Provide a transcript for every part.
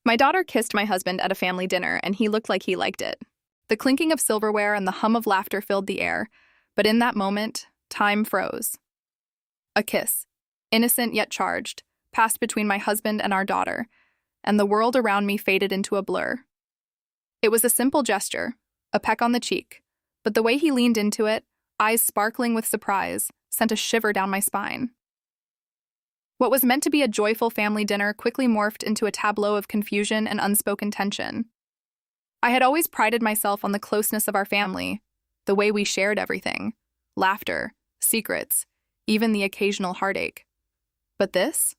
My daughter kissed my husband at a family dinner, and he looked like he liked it. The clinking of silverware and the hum of laughter filled the air, but in that moment, time froze. A kiss, innocent yet charged, passed between my husband and our daughter, and the world around me faded into a blur. It was a simple gesture, a peck on the cheek, but the way he leaned into it, eyes sparkling with surprise, sent a shiver down my spine. What was meant to be a joyful family dinner quickly morphed into a tableau of confusion and unspoken tension. I had always prided myself on the closeness of our family, the way we shared everything, laughter, secrets, even the occasional heartache. But this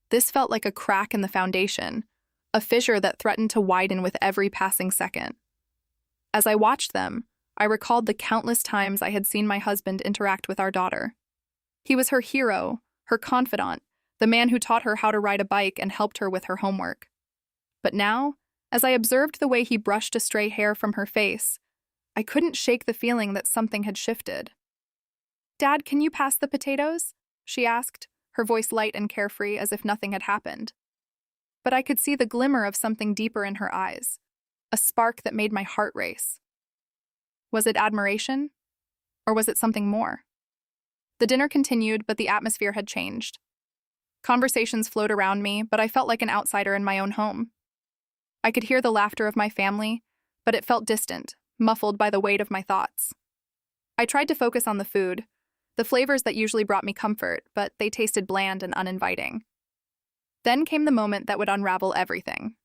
felt like a crack in the foundation, a fissure that threatened to widen with every passing second. As I watched them, I recalled the countless times I had seen my husband interact with our daughter. He was her hero, her confidant, the man who taught her how to ride a bike and helped her with her homework. But now, as I observed the way he brushed a stray hair from her face, I couldn't shake the feeling that something had shifted. "Dad, can you pass the potatoes?" she asked, her voice light and carefree as if nothing had happened. But I could see the glimmer of something deeper in her eyes, a spark that made my heart race. Was it admiration? Or was it something more? The dinner continued, but the atmosphere had changed. Conversations flowed around me, but I felt like an outsider in my own home. I could hear the laughter of my family, but it felt distant, muffled by the weight of my thoughts. I tried to focus on the food, the flavors that usually brought me comfort, but they tasted bland and uninviting. Then came the moment that would unravel everything.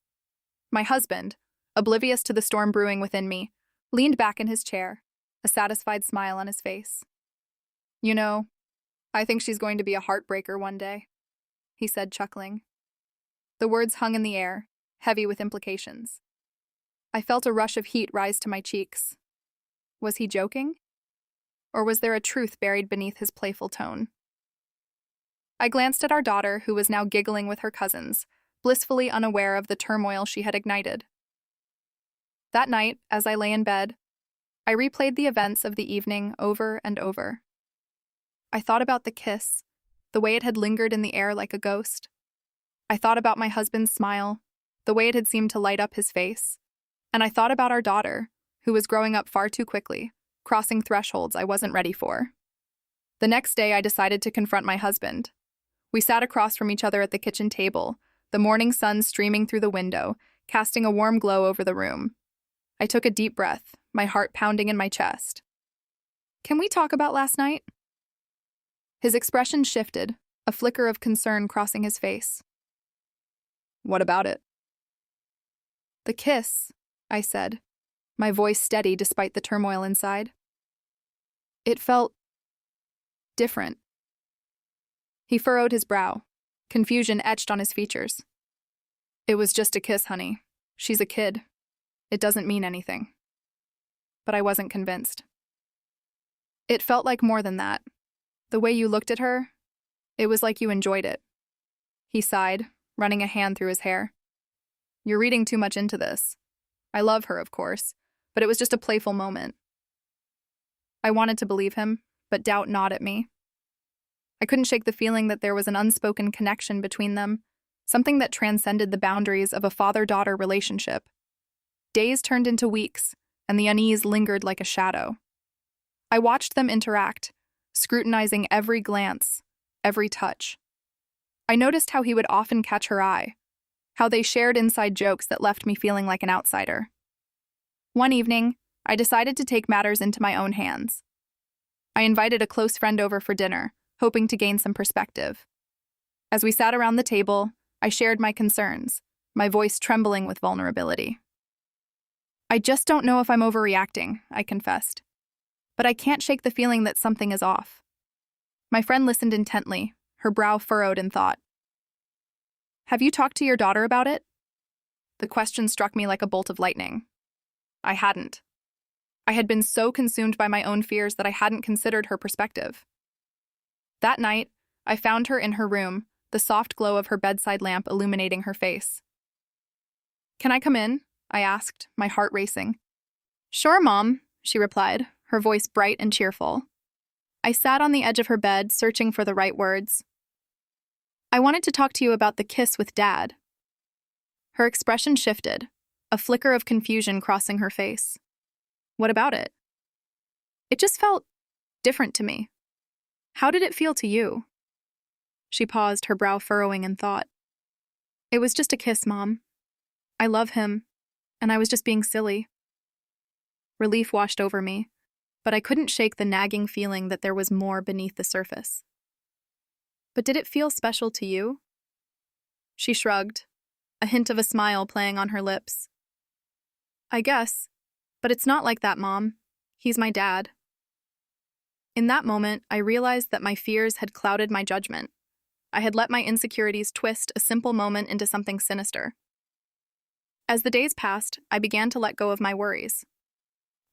My husband, oblivious to the storm brewing within me, leaned back in his chair, a satisfied smile on his face. "You know, I think she's going to be a heartbreaker one day," he said, chuckling. The words hung in the air, heavy with implications. I felt a rush of heat rise to my cheeks. Was he joking? Or was there a truth buried beneath his playful tone? I glanced at our daughter, who was now giggling with her cousins, blissfully unaware of the turmoil she had ignited. That night, as I lay in bed, I replayed the events of the evening over and over. I thought about the kiss, the way it had lingered in the air like a ghost. I thought about my husband's smile, the way it had seemed to light up his face. And I thought about our daughter, who was growing up far too quickly, crossing thresholds I wasn't ready for. The next day, I decided to confront my husband. We sat across from each other at the kitchen table, the morning sun streaming through the window, casting a warm glow over the room. I took a deep breath, my heart pounding in my chest. "Can we talk about last night?" His expression shifted, a flicker of concern crossing his face. "What about it?" "The kiss," I said, my voice steady despite the turmoil inside. It felt different. He furrowed his brow, confusion etched on his features. "It was just a kiss, honey. She's a kid. It doesn't mean anything." But I wasn't convinced. "It felt like more than that. The way you looked at her, it was like you enjoyed it." He sighed, running a hand through his hair. "You're reading too much into this. I love her, of course, but it was just a playful moment." I wanted to believe him, but doubt gnawed at me. I couldn't shake the feeling that there was an unspoken connection between them, something that transcended the boundaries of a father-daughter relationship. Days turned into weeks, and the unease lingered like a shadow. I watched them interact, scrutinizing every glance, every touch. I noticed how he would often catch her eye, how they shared inside jokes that left me feeling like an outsider. One evening, I decided to take matters into my own hands. I invited a close friend over for dinner, hoping to gain some perspective. As we sat around the table, I shared my concerns, my voice trembling with vulnerability. "I just don't know if I'm overreacting," I confessed. "But I can't shake the feeling that something is off." My friend listened intently, her brow furrowed in thought. "Have you talked to your daughter about it?" The question struck me like a bolt of lightning. I hadn't. I had been so consumed by my own fears that I hadn't considered her perspective. That night, I found her in her room, the soft glow of her bedside lamp illuminating her face. "Can I come in?" I asked, my heart racing. "Sure, Mom," she replied, her voice bright and cheerful. I sat on the edge of her bed, searching for the right words. "I wanted to talk to you about the kiss with Dad." Her expression shifted, a flicker of confusion crossing her face. What about it? It just felt different to me. How did it feel to you? She paused, her brow furrowing in thought. It was just a kiss, Mom. I love him, and I was just being silly. Relief washed over me, but I couldn't shake the nagging feeling that there was more beneath the surface. But did it feel special to you? She shrugged, a hint of a smile playing on her lips. I guess, but it's not like that, Mom. He's my dad. In that moment, I realized that my fears had clouded my judgment. I had let my insecurities twist a simple moment into something sinister. As the days passed, I began to let go of my worries.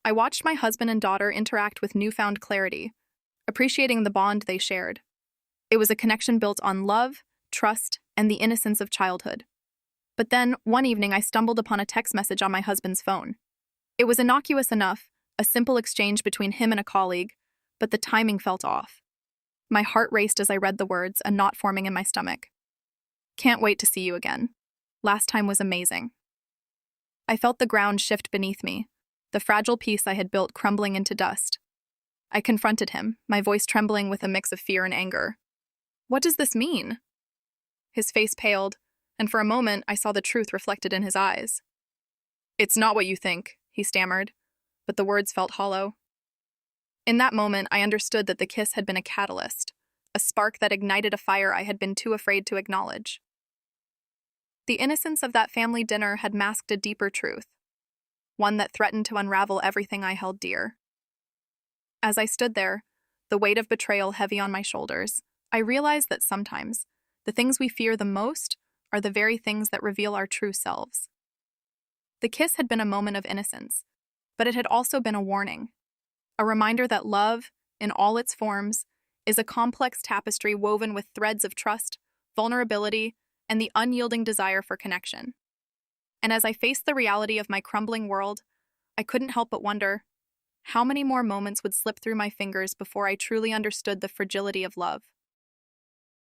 I watched my husband and daughter interact with newfound clarity, appreciating the bond they shared. It was a connection built on love, trust, and the innocence of childhood. But then, one evening, I stumbled upon a text message on my husband's phone. It was innocuous enough, a simple exchange between him and a colleague, but the timing felt off. My heart raced as I read the words, a knot forming in my stomach. Can't wait to see you again. Last time was amazing. I felt the ground shift beneath me, the fragile piece I had built crumbling into dust. I confronted him, my voice trembling with a mix of fear and anger. What does this mean? His face paled, and for a moment I saw the truth reflected in his eyes. It's not what you think, he stammered, but the words felt hollow. In that moment, I understood that the kiss had been a catalyst, a spark that ignited a fire I had been too afraid to acknowledge. The innocence of that family dinner had masked a deeper truth, one that threatened to unravel everything I held dear. As I stood there, the weight of betrayal heavy on my shoulders, I realized that sometimes the things we fear the most are the very things that reveal our true selves. The kiss had been a moment of innocence, but it had also been a warning, a reminder that love, in all its forms, is a complex tapestry woven with threads of trust, vulnerability, and the unyielding desire for connection. And as I faced the reality of my crumbling world, I couldn't help but wonder, how many more moments would slip through my fingers before I truly understood the fragility of love?